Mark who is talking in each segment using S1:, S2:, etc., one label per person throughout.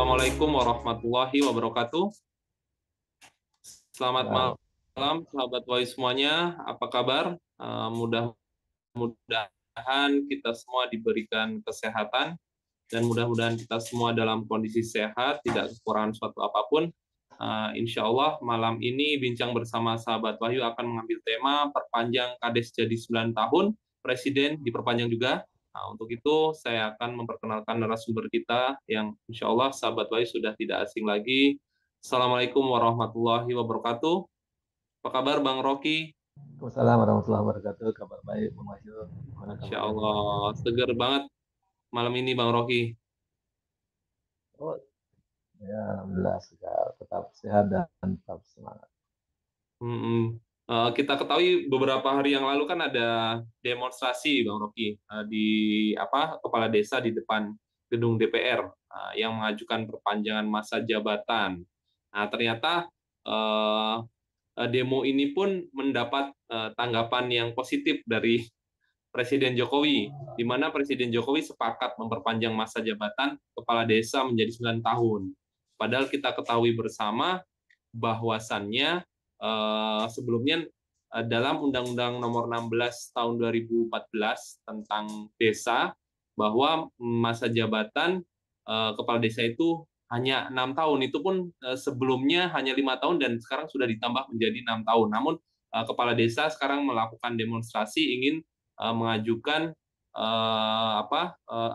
S1: Assalamualaikum warahmatullahi wabarakatuh. Selamat
S2: Nah,
S1: malam, sahabat Wahyu semuanya. Apa kabar? Mudah-mudahan kita semua diberikan kesehatan dan mudah-mudahan kita semua dalam kondisi sehat, tidak kekurangan suatu apapun. Insya Allah malam ini bincang bersama sahabat Wahyu akan mengambil tema perpanjang Kades jadi 9 tahun, Presiden diperpanjang juga. Nah, untuk itu saya akan memperkenalkan narasumber kita yang insya Allah sahabat Wahyu sudah tidak asing lagi. Assalamualaikum warahmatullahi wabarakatuh. Apa kabar Bang Rocky?
S2: Waalaikumsalam warahmatullahi wabarakatuh. Kabar baik, Bang Wahyu. Gimana
S1: Insya
S2: kabarnya, Bang Wahyu?
S1: Allah seger banget malam ini Bang Rocky.
S2: Oh, ya, alhamdulillah tetap sehat dan tetap semangat.
S1: Mm-mm. Kita ketahui beberapa hari yang lalu kan ada demonstrasi Bang Rocky di kepala desa di depan gedung DPR yang mengajukan perpanjangan masa jabatan. Nah, ternyata uh, demo ini pun mendapat tanggapan yang positif dari Presiden Jokowi, di mana Presiden Jokowi sepakat memperpanjang masa jabatan kepala desa menjadi 9 tahun. Padahal kita ketahui bersama bahwasannya sebelumnya dalam Undang-Undang Nomor 16 Tahun 2014 tentang desa bahwa masa jabatan kepala desa itu hanya 6 tahun. Itu pun sebelumnya hanya 5 tahun dan sekarang sudah ditambah menjadi 6 tahun. Namun kepala desa sekarang melakukan demonstrasi ingin mengajukan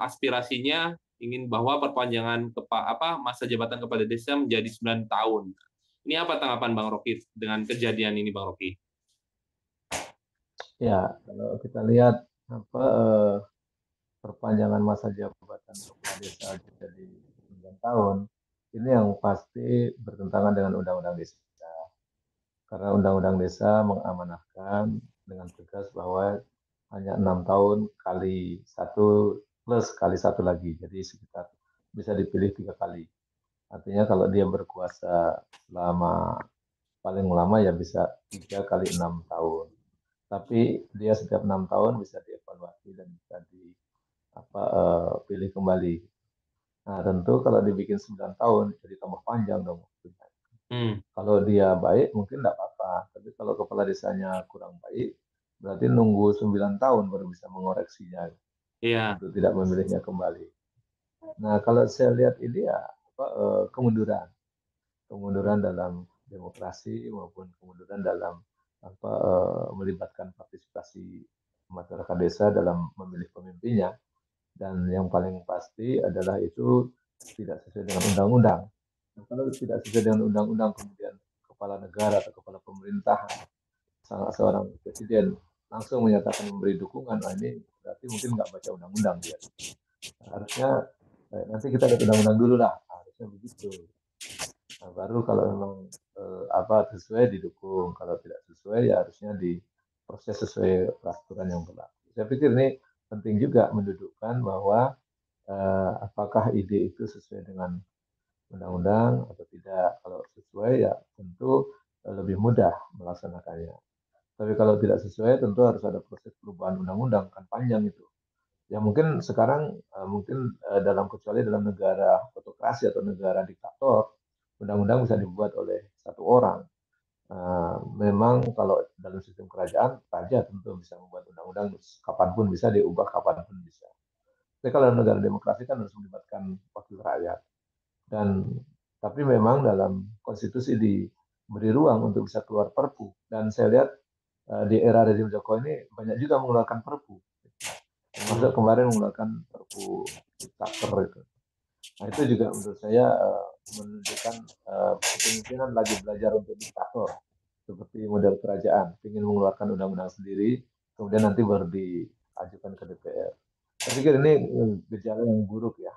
S1: aspirasinya ingin bahwa perpanjangan masa jabatan kepala desa menjadi 9 tahun. Ini apa tanggapan Bang Rocky dengan kejadian ini, Bang Rocky?
S2: Ya, kalau kita lihat apa perpanjangan masa jabatan kepala desa jadi 9 tahun, ini yang pasti bertentangan dengan Undang-Undang Desa. Karena Undang-Undang Desa mengamanahkan dengan tegas bahwa hanya 6 tahun kali satu plus kali satu lagi, jadi sekitar bisa dipilih 3 kali. Artinya kalau dia berkuasa selama paling lama ya bisa 3 kali 6 tahun. Tapi dia setiap 6 tahun bisa dievaluasi dan bisa pilih kembali. Nah tentu kalau dibikin 9 tahun jadi tambah panjang dong waktunya.
S1: Hmm,
S2: Kalau dia baik mungkin tidak apa-apa. Tapi kalau kepala desanya kurang baik, berarti nunggu 9 tahun baru bisa mengoreksinya
S1: iya,
S2: untuk tidak memilihnya kembali. Nah kalau saya lihat ini ya kemunduran. Kemunduran dalam demokrasi maupun kemunduran dalam melibatkan partisipasi masyarakat desa dalam memilih pemimpinnya, dan yang paling pasti adalah itu tidak sesuai dengan undang-undang. Nah, kalau tidak sesuai dengan undang-undang kemudian kepala negara atau kepala pemerintahan seorang presiden langsung menyatakan memberi dukungan, nah ini berarti mungkin nggak baca undang-undang dia. Nah, harusnya nanti kita lihat undang-undang dulu lah, harusnya begitu. Nah, baru kalau memang sesuai didukung, kalau tidak sesuai ya harusnya diproses sesuai peraturan yang berlaku. Saya pikir ini penting juga mendudukkan bahwa apakah ide itu sesuai dengan undang-undang atau tidak. Kalau sesuai ya tentu lebih mudah melaksanakannya. Tapi kalau tidak sesuai tentu harus ada proses perubahan undang-undang, kan panjang itu. Ya mungkin sekarang dalam kecuali dalam negara autokrasi atau negara diktator, undang-undang bisa dibuat oleh satu orang. Memang kalau dalam sistem kerajaan, raja tentu bisa membuat undang-undang kapanpun bisa diubah, kapanpun bisa. Tapi kalau negara demokrasi kan harus melibatkan wakil rakyat. Dan tapi memang dalam konstitusi diberi ruang untuk bisa keluar perpu. Dan saya lihat di era rezim Jokowi ini banyak juga mengeluarkan perpu. Termasuk
S1: hmm,
S2: kemarin mengeluarkan perpu ciptaker itu. Nah itu juga menurut saya menunjukkan kepemimpinan lagi belajar untuk diktator seperti model kerajaan, ingin mengeluarkan undang-undang sendiri, kemudian nanti baru diajukan ke DPR. Saya pikir ini gejala yang buruk ya,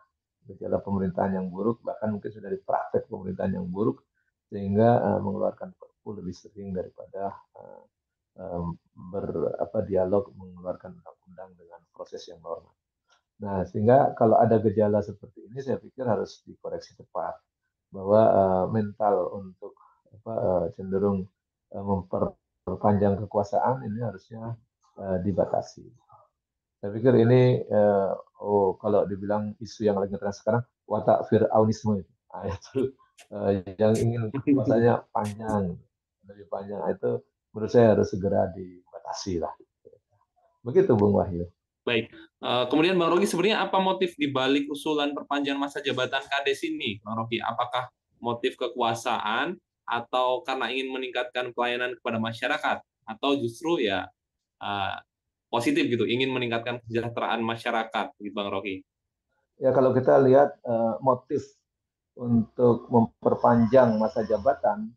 S2: gejala pemerintahan yang buruk, bahkan mungkin sudah dipraktek pemerintahan yang buruk, sehingga mengeluarkan perpu lebih sering daripada dialog mengeluarkan undang-undang dengan proses yang normal. Nah, sehingga kalau ada gejala seperti ini, saya pikir harus dikoreksi cepat bahwa mental untuk cenderung memperpanjang kekuasaan ini harusnya dibatasi. Saya pikir ini kalau dibilang isu yang lagi ngetren sekarang watak Fir'aunisme itu. Nah, itu yang ingin kekuasaannya panjang, lebih panjang, itu menurut saya harus segera dibatasi lah. Begitu Bung Wahyu.
S1: Baik. Kemudian Bang Rocky, sebenarnya apa motif di balik usulan perpanjangan masa jabatan Kades ini, Bang Rocky? Apakah motif kekuasaan atau karena ingin meningkatkan pelayanan kepada masyarakat, atau justru ya uh, positif gitu, ingin meningkatkan kesejahteraan masyarakat, gitu Bang Rocky?
S2: Ya kalau kita lihat motif untuk memperpanjang masa jabatan,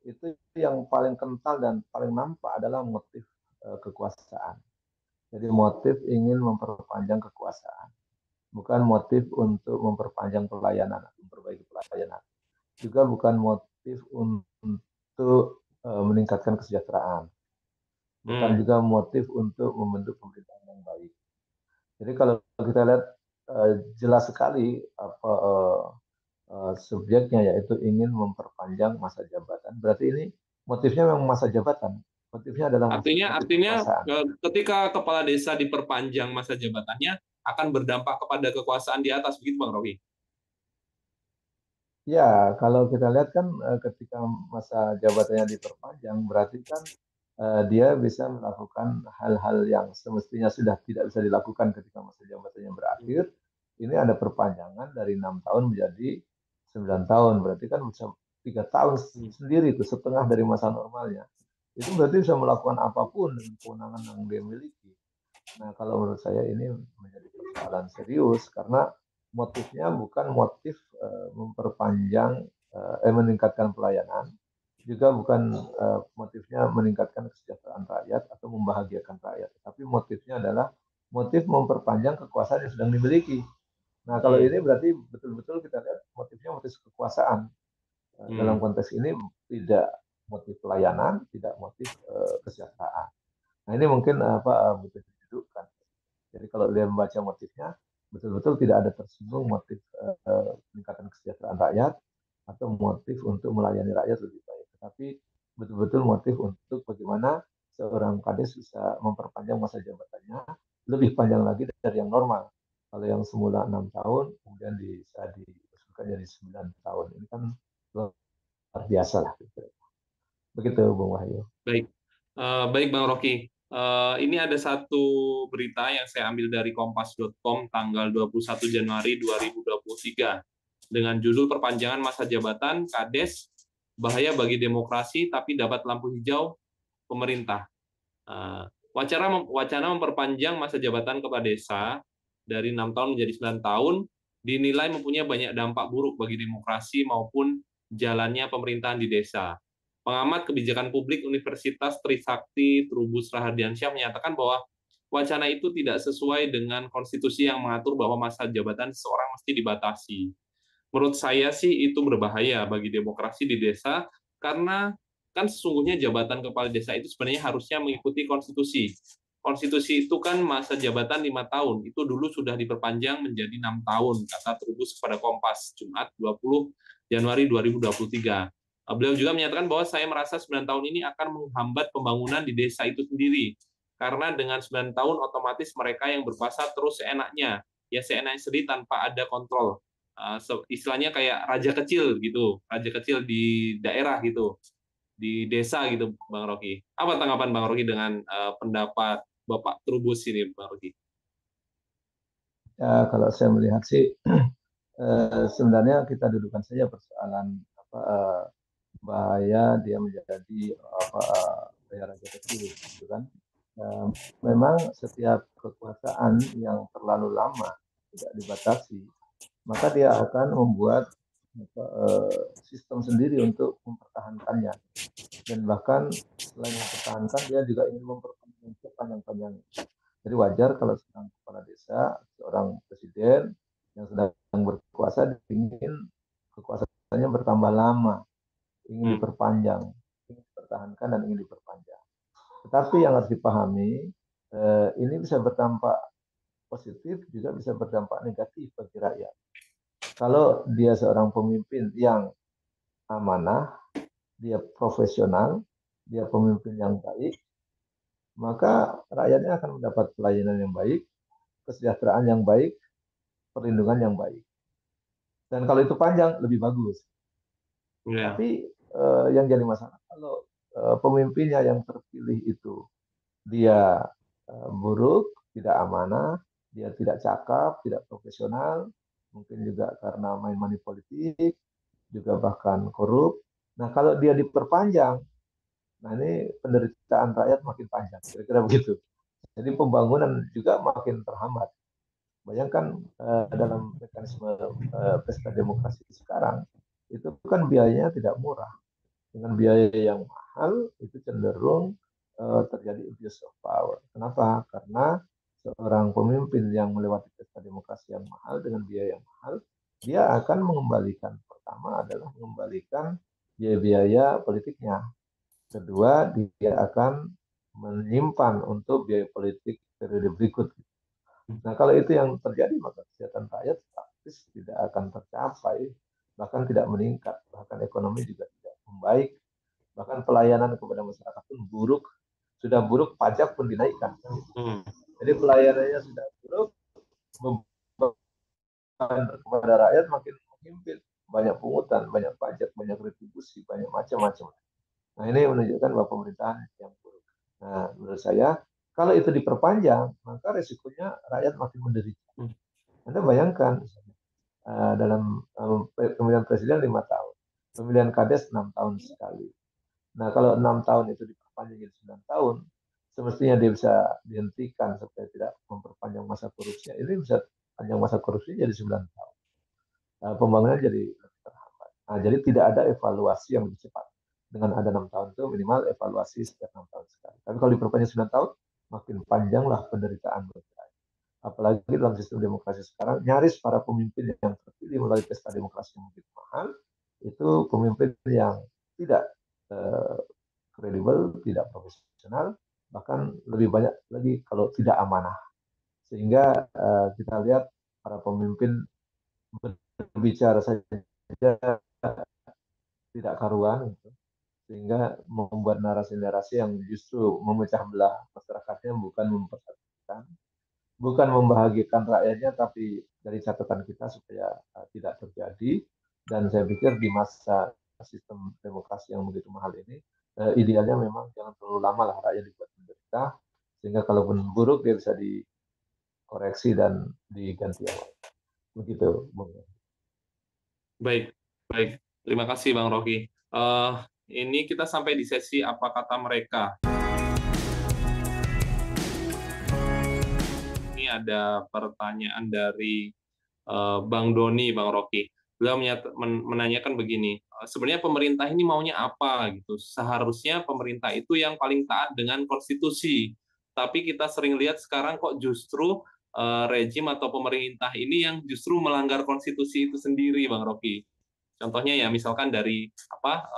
S2: itu yang paling kental dan paling nampak adalah motif kekuasaan. Jadi motif ingin memperpanjang kekuasaan, bukan motif untuk memperpanjang pelayanan, memperbaiki pelayanan. Juga bukan motif untuk meningkatkan kesejahteraan, bukan juga motif untuk membentuk pemerintahan yang baik. Jadi kalau kita lihat jelas sekali apa subjeknya, yaitu ingin memperpanjang masa jabatan. Berarti ini motifnya memang masa jabatan, motifnya adalah motif
S1: Artinya
S2: kekuasaan.
S1: ketika kepala desa diperpanjang masa jabatannya akan berdampak kepada kekuasaan di atas, begitu Bang Rocky?
S2: Ya, kalau kita lihat kan ketika masa jabatannya diperpanjang, berarti kan dia bisa melakukan hal-hal yang semestinya sudah tidak bisa dilakukan ketika masa jabatannya berakhir. Ini ada perpanjangan dari 6 tahun menjadi 9 tahun, berarti kan bisa 3 tahun sendiri, itu setengah dari masa normalnya. Itu berarti bisa melakukan apapun dengan kewenangan yang dia miliki. Nah, kalau menurut saya ini menjadi persoalan serius karena motifnya bukan motif memperpanjang, meningkatkan pelayanan, juga bukan motifnya meningkatkan kesejahteraan rakyat atau membahagiakan rakyat, tapi motifnya adalah motif memperpanjang kekuasaan yang sedang dimiliki. Nah, kalau ini berarti betul-betul kita lihat motifnya motif kekuasaan. Dalam konteks ini tidak motif pelayanan, tidak motif kesejahteraan. Nah, ini mungkin apa butuh didudukkan. Jadi kalau dia membaca motifnya, betul-betul tidak ada tersinggung motif peningkatan kesejahteraan rakyat atau motif untuk melayani rakyat lebih baik. Tetapi betul-betul motif untuk bagaimana seorang kades bisa memperpanjang masa jabatannya lebih panjang lagi dari yang normal. Kalau yang semula 6 tahun, kemudian bisa diusulkan jadi 9 tahun. Ini kan luar biasa lah. Begitu, Bung Wahyu.
S1: Baik, baik Bang Rocky. Ini ada satu berita yang saya ambil dari kompas.com tanggal 21 Januari 2023 dengan judul perpanjangan masa jabatan Kades bahaya bagi demokrasi tapi dapat lampu hijau pemerintah. Wacana memperpanjang masa jabatan kepala desa dari 6 tahun menjadi 9 tahun dinilai mempunyai banyak dampak buruk bagi demokrasi maupun jalannya pemerintahan di desa. Pengamat kebijakan publik Universitas Trisakti Trubus Rahardiansyah menyatakan bahwa wacana itu tidak sesuai dengan konstitusi yang mengatur bahwa masa jabatan seseorang mesti dibatasi. Menurut saya sih itu berbahaya bagi demokrasi di desa karena kan sesungguhnya jabatan kepala desa itu sebenarnya harusnya mengikuti konstitusi. Konstitusi itu kan masa jabatan 5 tahun, itu dulu sudah diperpanjang menjadi 6 tahun, kata Trubus kepada Kompas, Jumat 20 Januari 2023. Beliau juga menyatakan bahwa saya merasa 9 tahun ini akan menghambat pembangunan di desa itu sendiri. Karena dengan 9 tahun otomatis mereka yang berkuasa terus seenaknya. Ya seenaknya sendiri tanpa ada kontrol. Istilahnya kayak raja kecil gitu. Raja kecil di daerah gitu. Di desa gitu Bang Rocky. Apa tanggapan Bang Rocky dengan pendapat Bapak Trubus ini Bang Rocky?
S2: Ya, kalau saya melihat sih sebenarnya kita dudukan saja persoalan apa bahaya dia menjadi apa raja kecil, gitu kan. Memang setiap kekuasaan yang terlalu lama tidak dibatasi, maka dia akan membuat apa, sistem sendiri untuk mempertahankannya, dan bahkan selain mempertahankan dia juga ingin memperpanjang panjang-panjang. Jadi wajar kalau seorang kepala desa, seorang presiden yang sedang berkuasa ingin kekuasaannya bertambah lama, ingin diperpanjang, ingin dipertahankan dan ingin diperpanjang. Tetapi yang harus dipahami, ini bisa berdampak positif, juga bisa berdampak negatif bagi rakyat. Kalau dia seorang pemimpin yang amanah, dia profesional, dia pemimpin yang baik, maka rakyatnya akan mendapat pelayanan yang baik, kesejahteraan yang baik, perlindungan yang baik. Dan kalau itu panjang lebih bagus.
S1: Ya.
S2: Tapi yang jadi masalah kalau pemimpinnya yang terpilih itu dia buruk, tidak amanah, dia tidak cakap, tidak profesional, mungkin juga karena main money politik, juga bahkan korup. Nah, kalau dia diperpanjang, nah ini penderitaan rakyat makin panjang, kira-kira begitu. Jadi pembangunan juga makin terhambat. Bayangkan dalam mekanisme pesta demokrasi sekarang, itu kan biayanya tidak murah. Dengan biaya yang mahal, itu cenderung terjadi abuse of power. Kenapa? Karena seorang pemimpin yang melewati pesta demokrasi yang mahal dengan biaya yang mahal, dia akan mengembalikan, pertama adalah mengembalikan biaya-biaya politiknya. Kedua, dia akan menyimpan untuk biaya politik periode berikut. Nah, kalau itu yang terjadi, maka kesejahteraan rakyat praktis tidak akan tercapai, bahkan tidak meningkat, bahkan ekonomi juga tidak membaik, bahkan pelayanan kepada masyarakat pun buruk, sudah buruk pajak pun dinaikkan.
S1: Hmm.
S2: Jadi pelayanannya sudah buruk, beban kepada rakyat makin menghimpit, banyak pungutan, banyak pajak, banyak retribusi, banyak macam-macam. Nah, ini menunjukkan bahwa pemerintahan yang buruk. Nah, menurut saya, kalau itu diperpanjang, maka resikonya rakyat makin menderita.
S1: Hmm.
S2: Anda bayangkan, dalam pemilihan presiden 5 tahun, pemilihan kades 6 tahun sekali. Nah, kalau 6 tahun itu diperpanjang jadi 9 tahun, semestinya dia bisa dihentikan supaya tidak memperpanjang masa korupsinya. Ini bisa panjang masa korupsi jadi 9 tahun. Pembangunan jadi lebih terhambat. Nah, jadi tidak ada evaluasi yang lebih cepat. Dengan ada 6 tahun itu minimal evaluasi setiap 6 tahun sekali. Tapi kalau diperpanjang 9 tahun, makin panjanglah penderitaan mereka. Apalagi dalam sistem demokrasi sekarang, nyaris para pemimpin yang terpilih melalui pesta demokrasi yang begitu mahal, itu pemimpin yang tidak kredibel, tidak profesional, bahkan lebih banyak lagi kalau tidak amanah. Sehingga kita lihat para pemimpin berbicara saja tidak karuan, gitu. Sehingga membuat narasi-narasi yang justru memecah belah masyarakatnya, bukan mempersatukan, bukan membahagiakan rakyatnya, tapi dari catatan kita supaya tidak terjadi. Dan saya pikir di masa sistem demokrasi yang begitu mahal ini, idealnya memang jangan terlalu lama lah rakyat dibuat menderita, sehingga kalaupun buruk dia bisa dikoreksi dan diganti awal. Begitu, Bung.
S1: Baik, baik. Terima kasih Bang Rocky. Ini kita sampai di sesi apa kata mereka. Ini ada pertanyaan dari Bang Doni, Bang Rocky. Beliau menanyakan begini, sebenarnya pemerintah ini maunya apa gitu? Seharusnya pemerintah itu yang paling taat dengan konstitusi. Tapi kita sering lihat sekarang kok justru rejim atau pemerintah ini yang justru melanggar konstitusi itu sendiri, Bang Rocky. Contohnya ya misalkan dari apa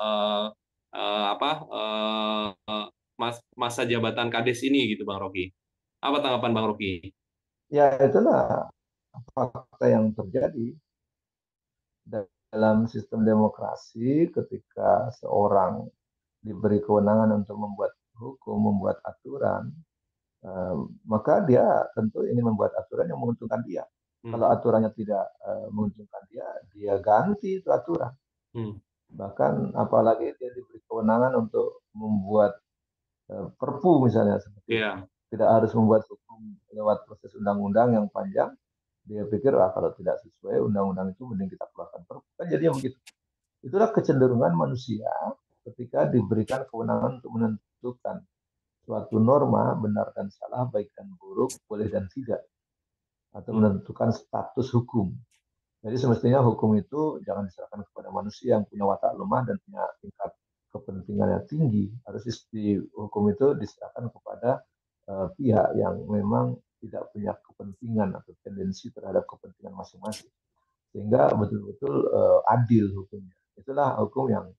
S1: masa jabatan Kades ini gitu, Bang Rocky. Apa tanggapan Bang Rocky?
S2: Ya, itulah fakta yang terjadi dalam sistem demokrasi ketika seorang diberi kewenangan untuk membuat hukum, membuat aturan, maka dia tentu ingin membuat aturan yang menguntungkan dia.
S1: Hmm.
S2: Kalau aturannya tidak menguntungkan dia, dia ganti itu aturan. Bahkan apalagi dia diberi kewenangan untuk membuat perpu misalnya seperti itu. Tidak harus membuat hukum lewat proses undang-undang yang panjang. Dia pikir kalau tidak sesuai undang-undang itu mending kita keluarkan perpu. Kan jadinya begitu. Itulah kecenderungan manusia ketika diberikan kewenangan untuk menentukan suatu norma benar dan salah, baik dan buruk, boleh dan tidak, atau menentukan status hukum. Jadi semestinya hukum itu jangan diserahkan kepada manusia yang punya watak lemah dan punya tingkat kepentingan yang tinggi. Harus di hukum itu diserahkan kepada pihak yang memang tidak punya kepentingan atau tendensi terhadap kepentingan masing-masing. Sehingga betul-betul adil hukumnya. Itulah hukum yang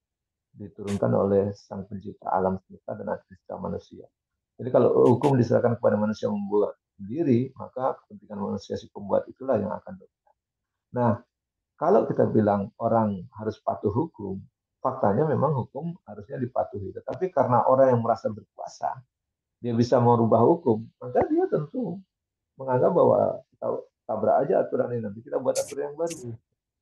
S2: diturunkan oleh Sang Pencipta alam semesta dan pencipta manusia. Jadi kalau hukum diserahkan kepada manusia membuat sendiri, maka kepentingan manusia si pembuat itulah yang akan dominan. Nah, kalau kita bilang orang harus patuh hukum, faktanya memang hukum harusnya dipatuhi. Tetapi karena orang yang merasa berkuasa, dia bisa merubah hukum, maka dia tentu menganggap bahwa kita tabrak aja aturan ini, nanti kita buat aturan yang baru.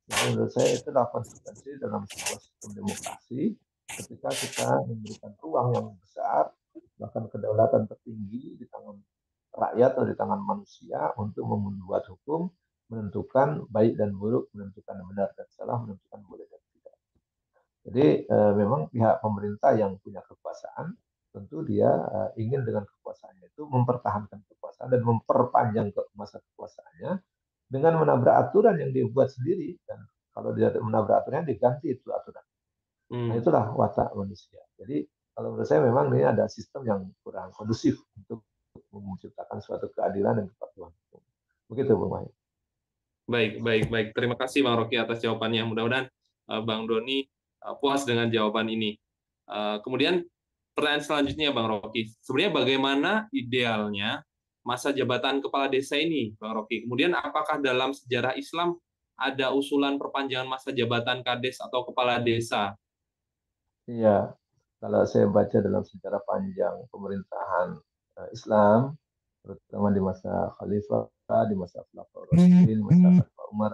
S2: Jadi menurut saya itulah konsekuensi dalam sebuah sistem demokrasi ketika kita memberikan ruang yang besar, bahkan kedaulatan tertinggi di tangan rakyat atau di tangan manusia untuk membuat hukum, menentukan baik dan buruk, menentukan benar dan salah, menentukan boleh dan tidak. Jadi memang pihak pemerintah yang punya kekuasaan, tentu dia ingin dengan kekuasaannya itu mempertahankan kekuasaan dan memperpanjang masa kekuasaannya dengan menabrak aturan yang dia buat sendiri, dan kalau dia menabrak aturan diganti itu aturan. Nah
S1: Hmm.
S2: itulah watak manusia. Jadi kalau menurut saya memang ini ada sistem yang kurang kondusif untuk menciptakan suatu keadilan dan kepatuhan. Begitu Bung Wahyu.
S1: Baik, baik, baik. Terima kasih Bang Rocky atas jawabannya. Mudah-mudahan Bang Doni puas dengan jawaban ini. Kemudian pertanyaan selanjutnya Bang Rocky, sebenarnya bagaimana idealnya masa jabatan kepala desa ini, Bang Rocky? Kemudian apakah dalam sejarah Islam ada usulan perpanjangan masa jabatan kades atau kepala desa?
S2: Iya, kalau saya baca dalam sejarah panjang pemerintahan Islam, terutama di masa Khalifah, di masa Khulafaur Rasyidin, di masa Khalifah Umar,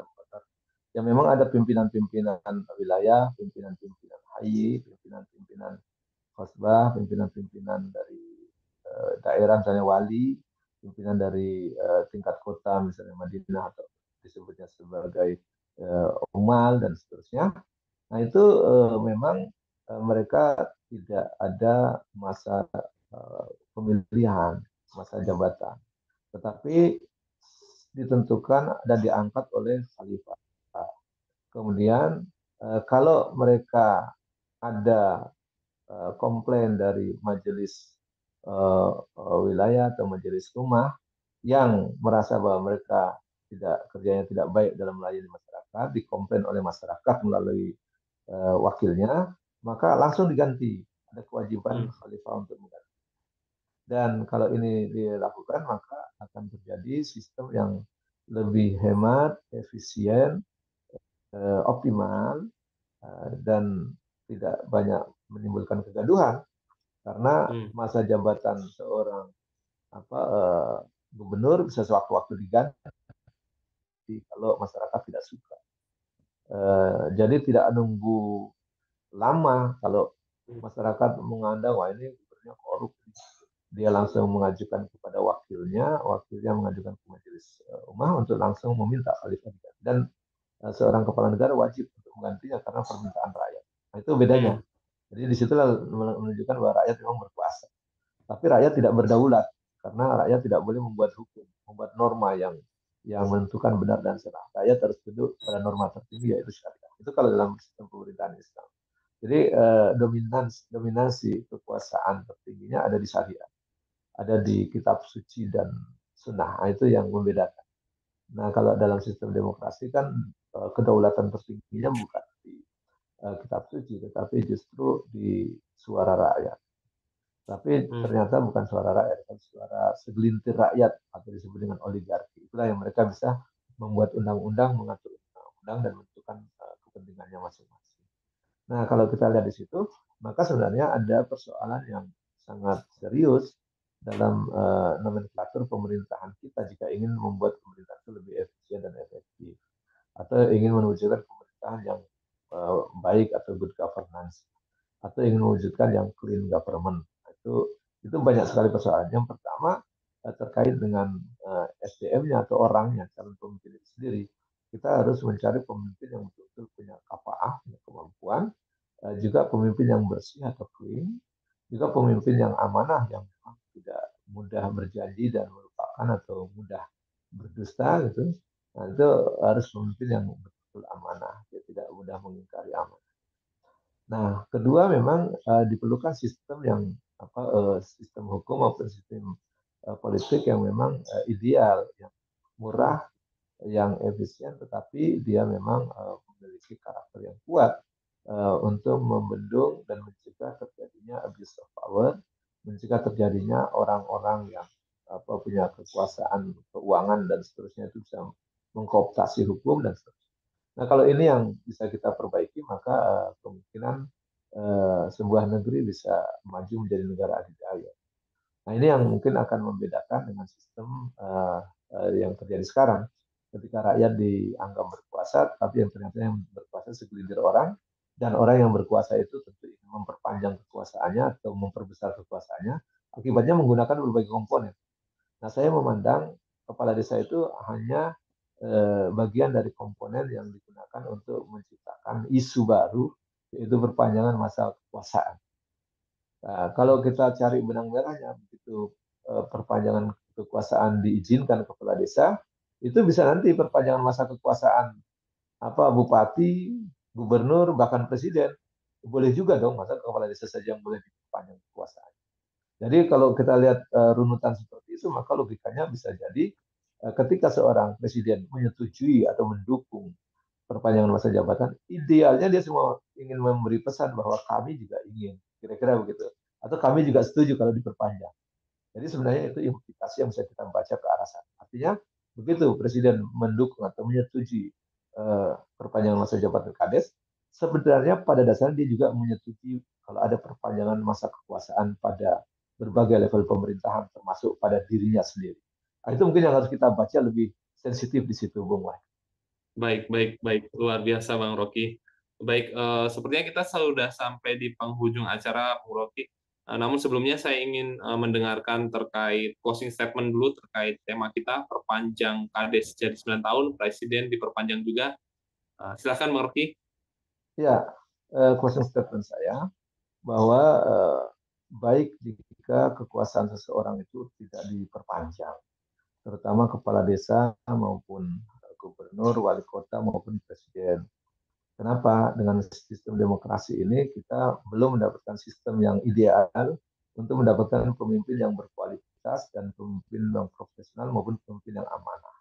S2: ya memang ada pimpinan-pimpinan wilayah, pimpinan-pimpinan hayi, pimpinan-pimpinan khosbah, pimpinan-pimpinan dari daerah misalnya wali, pimpinan dari tingkat kota misalnya Madinah atau disebutnya sebagai umal dan seterusnya. Nah itu memang mereka tidak ada masa pemilihan, masa jabatan, tetapi ditentukan dan diangkat oleh khalifah. Kemudian kalau mereka ada komplain dari majelis wilayah atau majelis rumah yang merasa bahwa mereka kerjanya tidak baik dalam melayani masyarakat, dikomplain oleh masyarakat melalui wakilnya, maka langsung diganti. Ada kewajiban
S1: Hmm.
S2: khalifah untuk mengganti. Dan kalau ini dilakukan, maka akan terjadi sistem yang lebih hemat, efisien, optimal, dan tidak banyak menimbulkan kegaduhan karena
S1: Hmm.
S2: masa jabatan seorang apa gubernur bisa sewaktu-waktu diganti kalau masyarakat tidak suka. Jadi tidak nunggu lama kalau masyarakat mengandang wah ini gubernurnya korup, dia langsung mengajukan kepada wakilnya, wakilnya mengajukan ke majelis umah untuk langsung meminta khalifah diganti. Dan seorang kepala negara wajib untuk menggantinya karena permintaan rakyat. Nah, itu bedanya.
S1: Hmm.
S2: Jadi disitulah menunjukkan bahwa rakyat memang berkuasa. Tapi rakyat tidak berdaulat karena rakyat tidak boleh membuat hukum, membuat norma yang menentukan benar dan salah. Rakyat harus tunduk pada norma tertinggi yaitu syariat. Itu kalau dalam sistem pemerintahan Islam. Jadi dominasi kekuasaan tertingginya ada di syariat, ada di kitab suci dan sunnah. Nah, itu yang membedakan. Nah, kalau dalam sistem demokrasi kan kedaulatan tertingginya bukan di kitab suci, tetapi justru di suara rakyat. Tapi
S1: Hmm.
S2: ternyata bukan suara rakyat, kan suara segelintir rakyat atau disebut dengan oligarki. Itulah yang mereka bisa membuat undang-undang, mengatur undang-undang dan menentukan kepentingannya masing-masing. Nah, kalau kita lihat di situ, maka sebenarnya ada persoalan yang sangat serius dalam nomenklatur pemerintahan kita jika ingin membuat pemerintahan itu lebih efisien dan efektif atau ingin menunjukkan pemerintahan yang baik atau good governance atau ingin mewujudkan yang clean government. Itu banyak sekali persoalan. Yang pertama terkait dengan SDM-nya atau orangnya, calon pemimpin itu sendiri. Kita harus mencari pemimpin yang betul-betul punya kapaah, punya kemampuan, juga pemimpin yang bersih atau clean, juga pemimpin yang amanah, yang memang tidak mudah berjanji dan melupakan atau mudah berdusta gitu. Nah, itu harus pemimpin yang betul amanah, dia tidak mudah mengingkari amanah. Nah, kedua memang diperlukan sistem yang sistem hukum maupun sistem politik yang memang ideal, yang murah, yang efisien, tetapi dia memang memiliki karakter yang kuat untuk membendung dan mencegah terjadinya abuse of power, mencegah terjadinya orang-orang yang punya kekuasaan keuangan dan seterusnya itu bisa mengkooptasi hukum dan seterusnya. Nah, kalau ini yang bisa kita perbaiki, maka kemungkinan sebuah negeri bisa maju menjadi negara adidaya. Nah, ini yang mungkin akan membedakan dengan sistem yang terjadi sekarang. ketika rakyat dianggap berkuasa, tapi yang ternyata yang berkuasa segelintir orang, dan orang yang berkuasa itu tentu ingin memperpanjang kekuasaannya atau memperbesar kekuasaannya, akibatnya menggunakan berbagai komponen. Nah, saya memandang kepala desa itu hanya bagian dari komponen yang digunakan untuk menciptakan isu baru, yaitu perpanjangan masa kekuasaan. Nah, kalau kita cari benang merahnya, begitu perpanjangan kekuasaan diizinkan kepala desa, itu bisa nanti perpanjangan masa kekuasaan apa bupati, gubernur, bahkan presiden. Boleh juga dong, masa kepala desa saja yang boleh diperpanjang kekuasaan. Jadi kalau kita lihat runutan seperti itu, maka logikanya bisa jadi ketika seorang presiden menyetujui atau mendukung perpanjangan masa jabatan, idealnya dia semua ingin memberi pesan bahwa kami juga ingin, kira-kira begitu. Atau kami juga setuju kalau diperpanjang. Jadi sebenarnya itu implikasi yang bisa kita baca ke arah sana. Artinya begitu presiden mendukung atau menyetujui perpanjangan masa jabatan Kades, sebenarnya pada dasarnya dia juga menyetujui kalau ada perpanjangan masa kekuasaan pada berbagai level pemerintahan, termasuk pada dirinya sendiri. Nah, itu mungkin yang harus kita baca lebih sensitif di situ, Bung Wahid.
S1: Baik, baik, baik. Luar biasa, Bang Rocky. Baik, sepertinya kita sudah sampai di penghujung acara, Bang Rocky. Namun sebelumnya saya ingin mendengarkan terkait closing statement dulu terkait tema kita, perpanjang KADES jadi 9 tahun, Presiden diperpanjang juga. Silakan, Bang Rocky.
S2: Ya, closing statement saya bahwa baik jika kekuasaan seseorang itu tidak diperpanjang, terutama kepala desa maupun gubernur, wali kota maupun presiden. Kenapa? Dengan sistem demokrasi ini kita belum mendapatkan sistem yang ideal untuk mendapatkan pemimpin yang berkualitas dan pemimpin yang profesional maupun pemimpin yang amanah.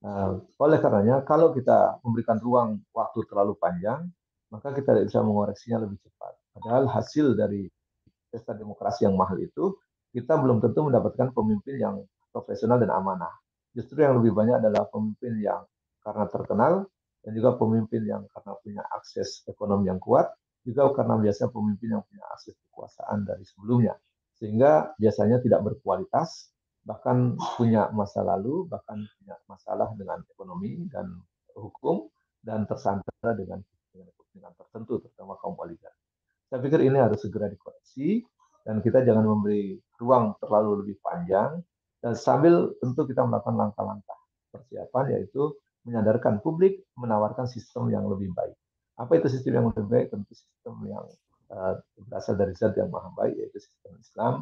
S2: Nah, oleh karenanya, kalau kita memberikan ruang waktu terlalu panjang, maka kita tidak bisa mengoreksinya lebih cepat. Padahal hasil dari pesta demokrasi yang mahal itu, kita belum tentu mendapatkan pemimpin yang profesional dan amanah. Justru yang lebih banyak adalah pemimpin yang karena terkenal, dan juga pemimpin yang karena punya akses ekonomi yang kuat, juga karena biasa pemimpin yang punya akses kekuasaan dari sebelumnya. Sehingga biasanya tidak berkualitas, bahkan punya masa lalu, bahkan punya masalah dengan ekonomi dan hukum, dan tersandra dengan kepentingan tertentu, terutama kaum oligarki. Saya pikir ini harus segera dikoreksi dan kita jangan memberi ruang terlalu lebih panjang dan sambil tentu kita melakukan langkah-langkah persiapan yaitu menyadarkan publik menawarkan sistem yang lebih baik. Apa itu sistem yang lebih baik? Tentu sistem yang berasal dari zat yang maha baik yaitu sistem Islam,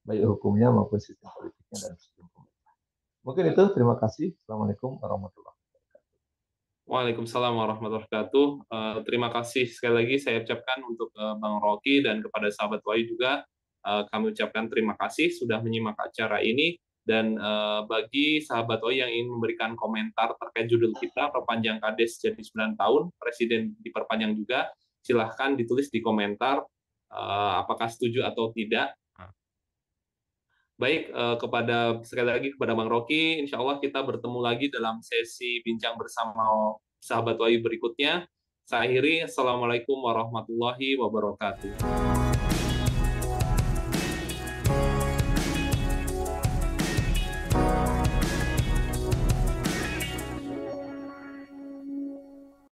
S2: baik hukumnya maupun sistem politiknya dan sistem pemerintah. Mungkin itu, terima kasih. Assalamualaikum warahmatullahi wabarakatuh.
S1: Waalaikumsalam warahmatullahi wabarakatuh. Terima kasih sekali lagi saya ucapkan untuk Bang Rocky dan kepada sahabat Wahyu juga. Kami ucapkan terima kasih sudah menyimak acara ini. Dan bagi sahabat Wahyu yang ingin memberikan komentar terkait judul kita, perpanjang KADES jadi 9 tahun, Presiden diperpanjang juga, silahkan ditulis di komentar apakah setuju atau tidak. Baik, kepada sekali lagi kepada Bang Rocky, insya Allah kita bertemu lagi dalam sesi bincang bersama sahabat Wahyu berikutnya. Saya akhiri, Assalamualaikum warahmatullahi wabarakatuh.